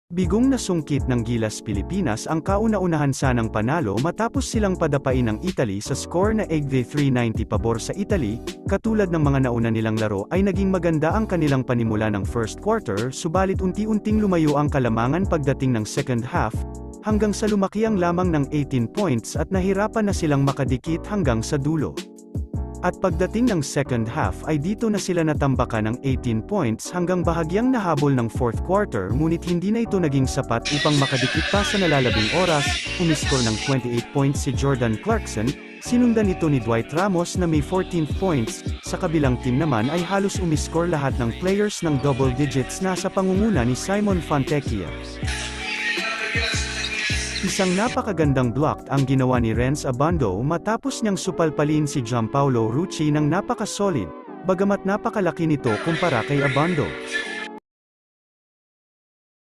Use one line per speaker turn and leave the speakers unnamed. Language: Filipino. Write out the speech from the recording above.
Bigong nasungkit ng Gilas Pilipinas ang kauna-unahan sanang panalo matapos silang padapain ng Italy sa score na 390 pabor sa Italy. Katulad ng mga nauna nilang laro ay naging maganda ang kanilang panimula ng first quarter, subalit unti-unting lumayo ang kalamangan pagdating ng second half, hanggang sa lumaki ang lamang ng 18 points at nahirapan na silang makadikit hanggang sa dulo. At pagdating ng second half ay dito na sila natambakan ng 18 points hanggang bahagyang nahabol ng fourth quarter, ngunit hindi na ito naging sapat upang makadikit pa sa nalalabing oras. Umiskor ng 28 points si Jordan Clarkson, sinundan ito ni Dwight Ramos na may 14 points. Sa kabilang team naman ay halos umiskor lahat ng players ng double digits na sa pangunguna ni Simon Fontecchia. Isang napakagandang block ang ginawa ni Renz Abando matapos niyang supalpalin si Gianpaolo Rucci ng napaka-solid, bagamat napakalaki nito kumpara kay Abando.